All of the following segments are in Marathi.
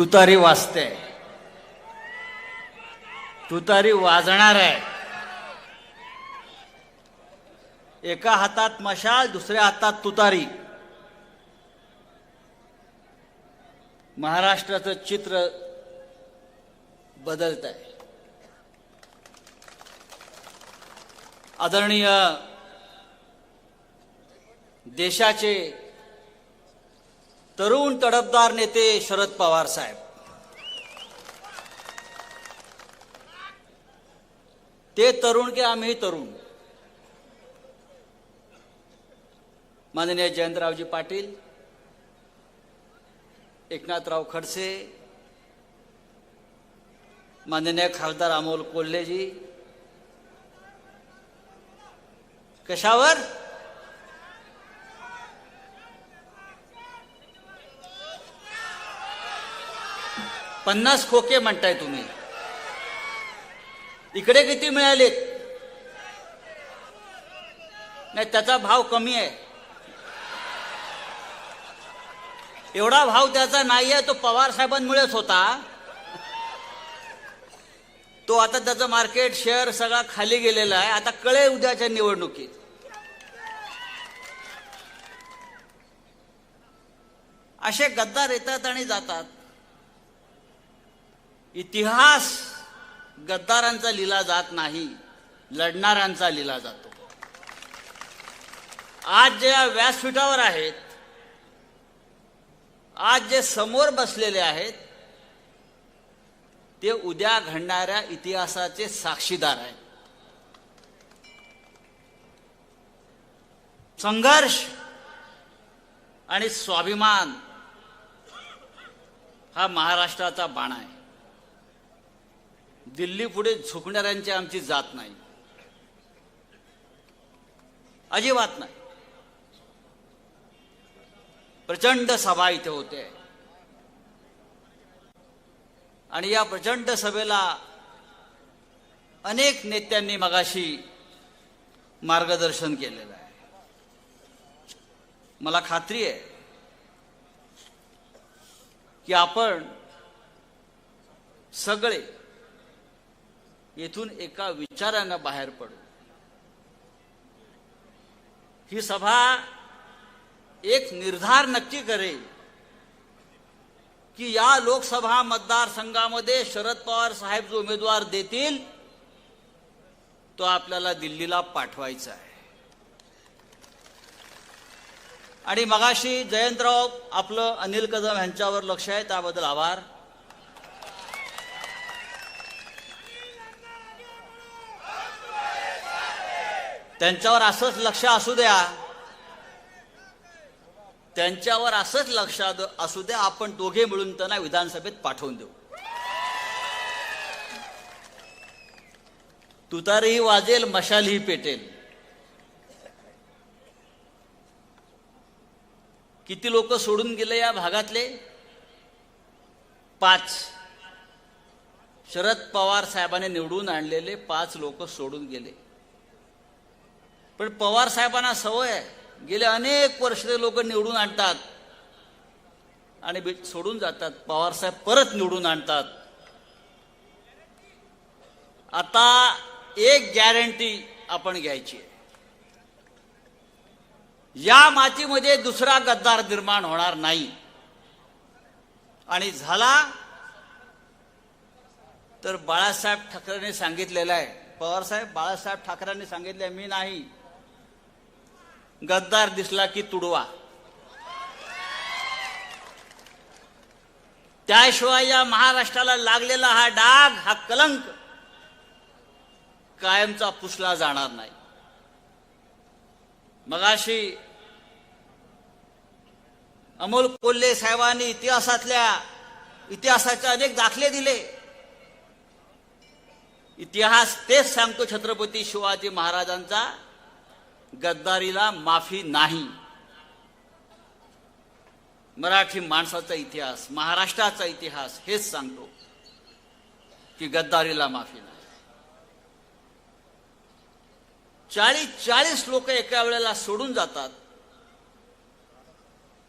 तुतारी वाजते, तुतारी वाजणार आहे. एका हातात मशाल, दुसऱ्या हातात तुतारी. महाराष्ट्राचं चित्र बदलत आहे. आदरणीय देशाचे तरुण तडफदार नेते शरद पवार साहेब, ते तरुण की आम्ही तरुण. माननीय जयंतरावजी पाटील, एकनाथराव खडसे, माननीय खासदार अमोल कोल्हेजी, कशावर? पन्नास खोके म्हणताय तुम्ही. इकडे किती मिळालेत? नाही, त्याचा भाव कमी आहे. एवढा भाव त्याचा नाही आहे, तो पवार साहेबांमुळेच होता. तो आता त्याचं मार्केट शेअर सगळा खाली गेलेला आहे. आता कळे उद्याच्या निवडणुकीत. असे गद्दार येतात आणि जातात. इतिहास गद्दारांचा लिहिला जात नाही, लढणाऱ्यांचा लिहिला जातो. आज जे व्यासपीठावर आहेत, आज जे समोर बसलेले आहेत, ते उद्या घडणाऱ्या इतिहासाचे साक्षीदार आहेत. संघर्ष आणि स्वाभिमान हा महाराष्ट्राचा बाणा आहे. दिल्ली पुढे झुकणाऱ्यांची आमची जात नाही, अजिबात नाही. प्रचंड सभा इथे होते आणि या प्रचंड सभेला अनेक नेत्यांनी मगाशी मार्गदर्शन केलेलं आहे. मला खात्री आहे की आपण सगळे येथून एका विचारानं बाहेर पडू. ही सभा एक निर्धार नक्की करेल की या लोकसभा मतदारसंघामध्ये शरद पवार साहेब जो उमेदवार देतील तो आपल्याला दिल्लीला पाठवायचा आहे. आणि मगाशी जयंतराव आपलं अनिल कदम यांच्यावर लक्ष आहे, त्याबद्दल आभार. त्यांच्यावर असंच लक्ष असू द्या, त्यांच्यावर असंच लक्ष असू द्या. आपण दोघे मिळून त्यांना विधानसभेत पाठवून देऊ. तुतारीही वाजेल, मशालही पेटेल. किती लोक सोडून गेले या भागातले? 5. शरद पवार साहेबांनी निवडून आणलेले 5 लोक सोडून गेले. पण पवार साहेबांना सवय आहे, गेले अनेक वर्ष ते लोक निवडून आणतात आणि सोडून जातात. पवार साहेब परत निवडून आणतात. आता एक गॅरंटी आपण घ्यायची आहे, या मातीमध्ये दुसरा गद्दार निर्माण होणार नाही. आणि झाला तर बाळासाहेब ठाकरेंनी सांगितलेलं आहे, पवार साहेब बाळासाहेब ठाकरेंनी सांगितले, मी नाही, गद्दार दिसला की तुडवा. त्याशिवाय या महाराष्ट्राला लागलेला हा डाग, हा कलंक कायमचा पुसला जाणार नाही. मगाशी अमोल कोल्हे साहेबांनी इतिहासाचे अनेक दाखले दिले. इतिहास तेच सांगतो छत्रपती शिवाजी महाराजांचा, गद्दारीला माफी नाही. मराठी माणसाचा इतिहास, महाराष्ट्राचा इतिहास हेच सांगतो की गद्दारीला माफी नाही. 40 लोक एका वेळेला सोडून जातात.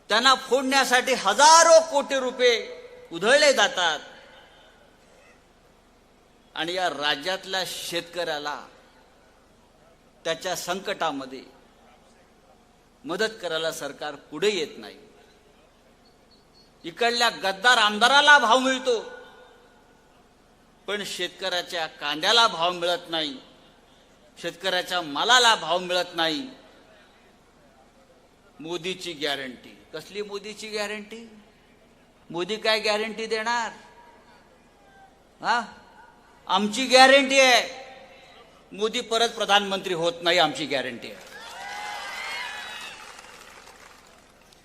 त्यांना फोडण्यासाठी हजारो कोटी रुपये उधळले जातात आणि या राज्यातल्या शेतकऱ्याला त्याच्या संकटामध्ये मदत करायला सरकार पुढे येत नाही. इकडल्या गद्दार आमदाराला भाव मिळतो, पण शेतकऱ्याच्या कांद्याला भाव मिळत नाही, शेतकऱ्याच्या मालाला भाव मिळत नाही. मोदीची गॅरंटी. कसली मोदीची गॅरंटी? मोदी काय गॅरंटी देणार? हा, आमची गॅरंटी आहे, मोदी परत प्रधानमंत्री होत नाही, आमची गॅरंटी आहे.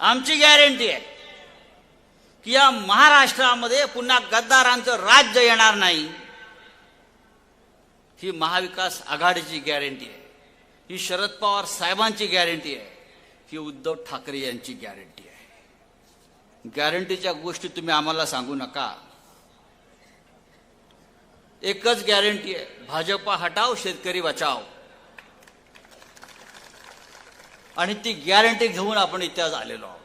आमची गॅरंटी आहे की या महाराष्ट्रामध्ये पुन्हा गद्दारांचं राज्य येणार नाही. ही महाविकास आघाडीची गॅरंटी आहे, ही शरद पवार साहेबांची गॅरंटी आहे, ही उद्धव ठाकरे यांची गॅरंटी आहे. गॅरंटीच्या गोष्टी तुम्ही आम्हाला सांगू नका. एकच गॅरंटी आहे, भाजपा हटाव शेतकरी बचाव. आणि ती गॅरंटी घेऊन आपण इथे आज आलेलो आहोत.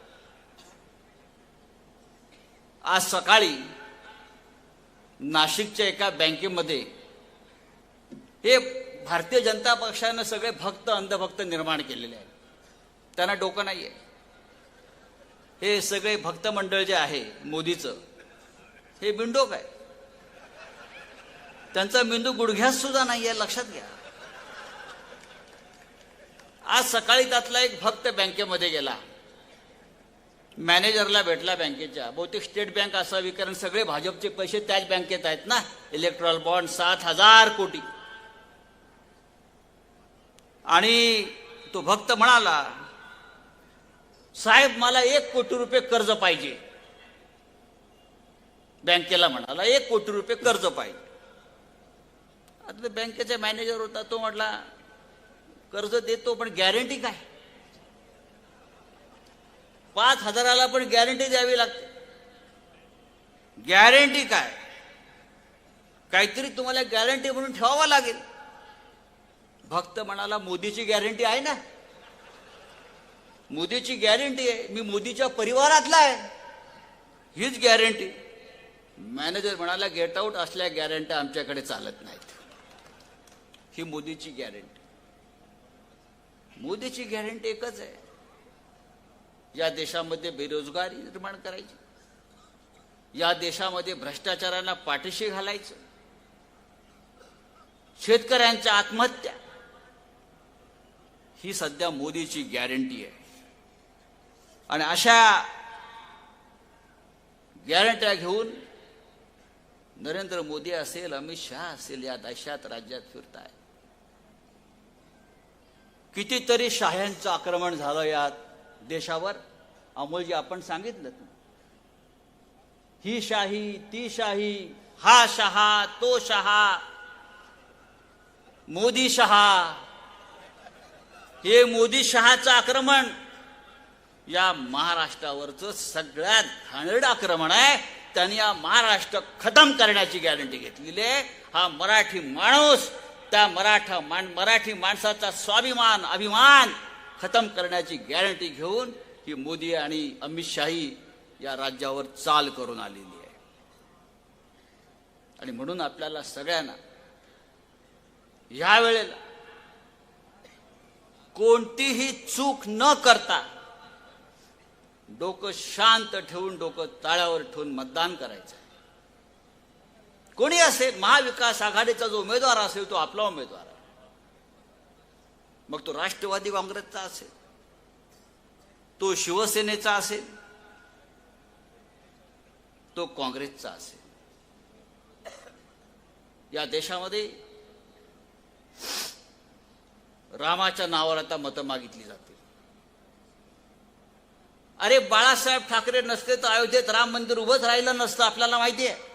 आज सकाळी नाशिकच्या एका बँकेमध्ये हे भारतीय जनता पक्षानं सगळे भक्त अंधभक्त निर्माण केलेले आहेत. त्यांना डोकं नाहीये. हे सगळे भक्त मंडळ जे आहे मोदीचं, हे बिंडोक आहे. त्यांचा मेंदू गुडघ्यात सुद्धा नाहीये, लक्षात घ्या. आज सकाळी त्यातला एक भक्त बँकेमध्ये गेला, मॅनेजरला भेटला बँकेच्या. बहुतेक स्टेट बँक असावी, कारण सगळे भाजपचे पैसे त्याच बँकेत आहेत ना. इलेक्ट्रॉल बॉन्ड 7,000 कोटी. आणि तो भक्त म्हणाला, साहेब मला 1 कोटी रुपये कर्ज पाहिजे. बँकेला म्हणाला 1 कोटी रुपये कर्ज पाहिजे. आता बँकेचा मॅनेजर होता, तो म्हटला कर्ज देतो, पण गॅरंटी काय? 5,000ला पण गॅरंटी द्यावी लागते. गॅरंटी काय? काहीतरी तुम्हाला गॅरंटी म्हणून ठेवावं लागेल. भक्त म्हणाला मोदीची गॅरंटी आहे ना, मोदीची गॅरंटी आहे, मी मोदीच्या परिवारातला आहे, हीच गॅरंटी. मॅनेजर म्हणाला गेट आउट, असल्या गॅरंटी आमच्याकडे चालत नाहीत. ही मोदीची गॅरंटी. मोदीची गॅरंटी एकच आहे, या देशामध्ये बेरोजगारी निर्माण करायची, या देशामध्ये भ्रष्टाचाराला पाठीशी घालायचं, शेतकऱ्यांच्या आत्महत्या, ही सध्या मोदीची गॅरंटी आहे. आणि अशा गॅरंट्या घेऊन नरेंद्र मोदी असेल, अमित शहा असेल, या देशात राज्यात फिरताय. कितीतरी शाह्यांचं आक्रमण झालं या देशावर. अमोलजी आपण सांगितलं, ही शाही ती शाही, हा शहा तो शहा, मोदी शहा. हे मोदी शहाचं आक्रमण या महाराष्ट्रावरचं सगळ्यात घाणेरडं आक्रमण आहे. त्यांनी या महाराष्ट्र खतम करण्याची गॅरंटी घेतलेली आहे. हा मराठी माणूस, त्या मराठी माणसाचा स्वाभिमान अभिमान खतम करण्याची गॅरंटी घेऊन ही मोदी आणि अमित शाही या राज्यावर चाल करून आलेली आहे. आणि म्हणून आपल्याला सगळ्यांना या वेळेला कोणतीही चूक न करता डोकं शांत ठेवून, डोकं ताळ्यावर ठेवून मतदान करायचं. कोणी असेल, महाविकास आघाडीचा जो उमेदवार असेल तो आपला उमेदवार आहे. मग तो राष्ट्रवादी काँग्रेसचा असेल, तो शिवसेनेचा असेल, तो काँग्रेसचा असेल. या देशामध्ये रामाच्या नावावर आता मतं मागितली जाते. अरे बाळासाहेब ठाकरे नसते तर अयोध्येत राम मंदिर उभंच राहिलं नसतं, आपल्याला माहिती आहे.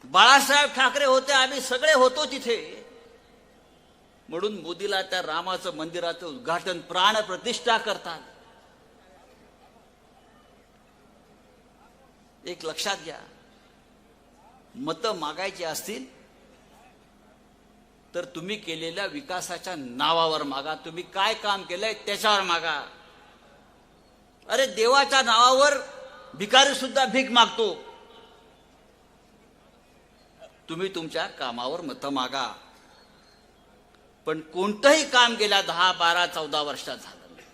बाळासाहेब ठाकरे होते, आम्ही सगळे होतो तिथे. म्हणून मोदीला त्या रामाचं मंदिराचं उद्घाटन प्राण प्रतिष्ठा करतात. एक लक्षात घ्या, मतं मागायची असतील तर तुम्ही केलेल्या विकासाच्या नावावर मागा. तुम्ही काय काम केलंय त्याच्यावर मागा. अरे देवाच्या नावावर भिकारी सुद्धा भीक मागतो. तुम्ही तुमच्या कामावर मतं मागा, पण कोणतंही काम गेल्या 10, 12, 14 वर्षात झालं नाही.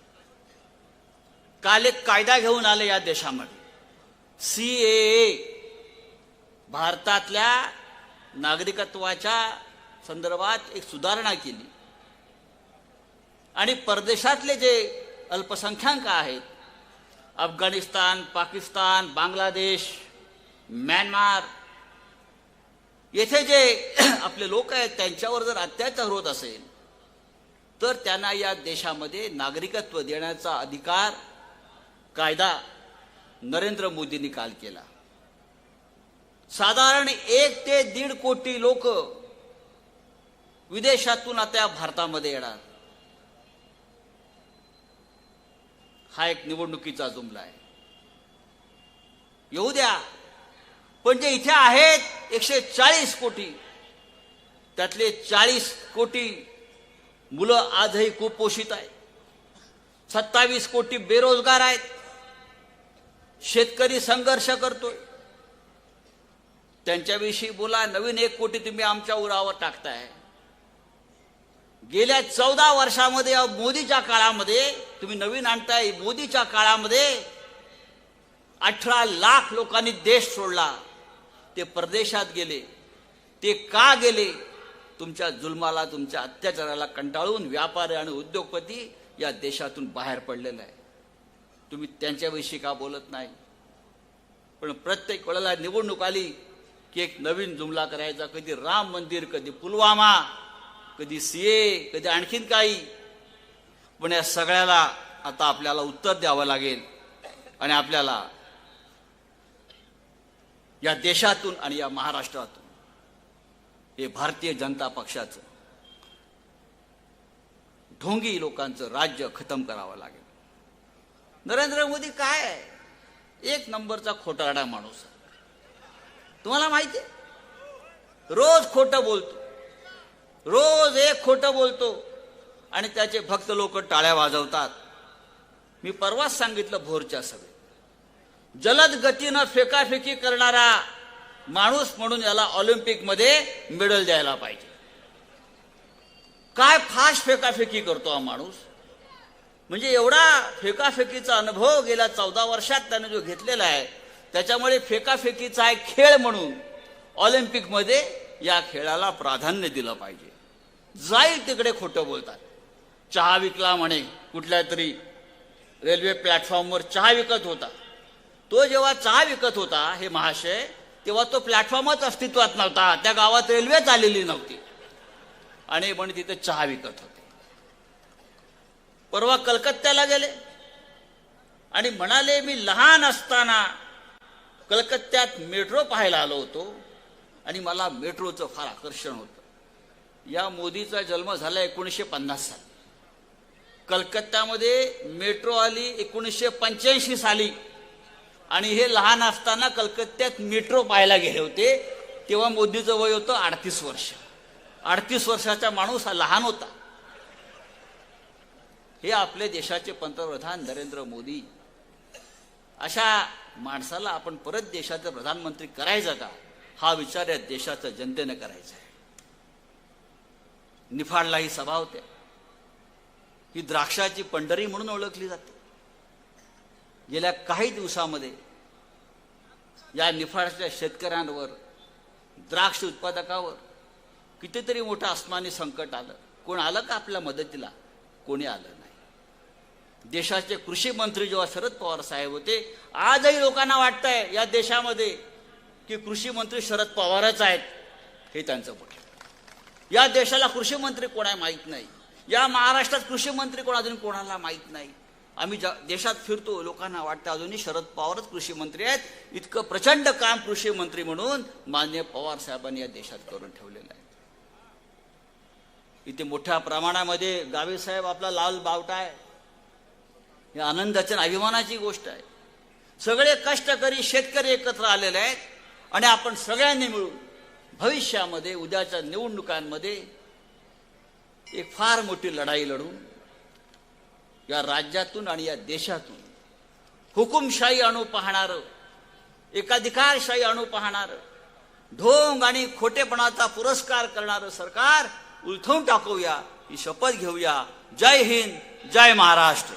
काल एक कायदा घेऊन आले या देशामध्ये, CAA, भारतातल्या नागरिकत्वाच्या संदर्भात एक सुधारणा केली आणि परदेशातले जे अल्पसंख्याक आहेत, अफगाणिस्तान, पाकिस्तान, बांगलादेश, म्यानमार, येथे जे आपले लोक आहेत त्यांच्यावर जर अत्याचार होत असेल तर त्यांना या देशामध्ये नागरिकत्व देण्याचा अधिकार कायदा नरेंद्र मोदींनी काल केला. साधारण 1 ते 1.5 कोटी लोक विदेशातून आता भारतामध्ये येणार. हा एक निवडणुकीचा जुमला आहे. येऊ द्या, पण जे इथे आहेत 140 कोटी, त्यातले 40 कोटी मुलं आजही कुपोषित आहेत, 27 कोटी बेरोजगार आहेत, शेतकरी संघर्ष करतोय, त्यांच्याविषयी बोला. नवीन 1 कोटी तुम्ही आमच्या उरावर टाकताय. गेल्या 14 वर्षामध्ये मोदीच्या काळामध्ये तुम्ही नवीन आणताय. मोदीच्या काळामध्ये 18 लाख लोकांनी देश सोडला. ते परदेशात गेले. ते का गेले? तुमच्या जुलमाला, तुमच्या अत्याचाराला कंटाळून व्यापारी आणि उद्योगपती या देशातून बाहेर पडलेला आहे. तुम्ही त्यांच्याविषयी का बोलत नाही? पण प्रत्येक वेळेला निवडणूक आली की एक नवीन जुमला करायचा. कधी राम मंदिर, कधी पुलवामा, कधी CAA, कधी आणखीन काही. पण या सगळ्याला आता आपल्याला उत्तर द्यावं लागेल आणि आपल्याला या देशातून आणि या महाराष्ट्रातून हे भारतीय जनता पक्षाचं ढोंगी लोकांचं राज्य खतम करावं लागेल. नरेंद्र मोदी काय आहे? 1 नंबरचा खोटारडा माणूस आहे. तुम्हाला माहिती आहे, रोज खोटं बोलतो, रोज एक खोटं बोलतो आणि त्याचे भक्त लोक टाळ्या वाजवतात. मी परवाच सांगितलं भोरच्या सभेत, जलद गतीनं फेकाफेकी करणारा माणूस म्हणून याला ऑलिम्पिकमध्ये मेडल द्यायला पाहिजे. काय फास्ट फेकाफेकी करतो हा माणूस. म्हणजे एवढा फेकाफेकीचा अनुभव गेल्या 14 वर्षात त्याने जो घेतलेला आहे, त्याच्यामुळे फेकाफेकीचा एक खेळ म्हणून ऑलिम्पिकमध्ये या खेळाला प्राधान्य दिलं पाहिजे. जाईल तिकडे खोटं बोलतात. चहा विकला म्हणे, कुठल्या तरी रेल्वे प्लॅटफॉर्मवर चहा विकत होता. तो जेव्हा चहा विकत होता हे महाशय, तेव्हा तो प्लॅटफॉर्मच अस्तित्वात नव्हता. त्या गावात रेल्वेच आलेली नव्हती आणि म्हणे तिथे चहा विकत होते. परवा कलकत्त्याला गेले आणि म्हणाले, मी लहान असताना कलकत्त्यात मेट्रो पाहायला आलो होतो आणि मला मेट्रोचं फार आकर्षण होतं. या मोदीचा जन्म झाला 1950 साली. कलकत्त्यामध्ये मेट्रो आली 1985 साली आणि हे लहान असताना कलकत्त्यात मेट्रो पाहायला गेले होते. तेव्हा मोदीचं वय होतं 38 वर्ष. 38 वर्षाचा माणूस हा लहान होता. हे आपले देशाचे पंतप्रधान नरेंद्र मोदी. अशा माणसाला आपण परत देशाचे प्रधानमंत्री करायचं का? हा विचार या देशाच्या जनतेने करायचा आहे. निफाडला ही सभा होते. ही द्राक्षाची पंढरी म्हणून ओळखली जाते. गेल्या काही दिवसामध्ये या निफाडच्या शेतकऱ्यांवर, द्राक्ष उत्पादकावर कितीतरी मोठं आसमानी संकट आलं. कोण आलं का आपल्या मदतीला? कोणी आलं नाही. देशाचे कृषी मंत्री जेव्हा शरद पवार साहेब होते, आजही लोकांना वाटतंय या देशामध्ये की कृषी मंत्री शरद पवारच आहेत. हे त्यांचं बोल. या देशाला कृषी मंत्री कोण आहे माहीत नाही. या महाराष्ट्रात कृषी मंत्री कोण अजून कोणाला माहीत नाही. आम्ही देशात फिरतो, लोकांना वाटतं अजूनही शरद पवारच कृषी मंत्री आहेत. इतकं प्रचंड काम कृषी मंत्री म्हणून माननीय पवार साहेबांनी या देशात करून ठेवलेलं आहे. इथे मोठ्या प्रमाणामध्ये गावी साहेब आपला लाल बावटा आहे. ही आनंदाची आणि अभिमानाची गोष्ट आहे. सगळे कष्टकरी शेतकरी एकत्र आलेले आहेत आणि आपण सगळ्यांनी मिळून भविष्यामध्ये उद्याच्या निवडणुकांमध्ये एक फार मोठी लढाई लढून या राज्यातून आणि या देशातून हुकुमशाही आणू पाहणारं, एकाधिकारशाही आणू पाहणारं, ढोंग आणि खोटेपणाचा पुरस्कार करणारं सरकार उलथवून टाकूया ही शपथ घेऊया. जय हिंद, जय महाराष्ट्र.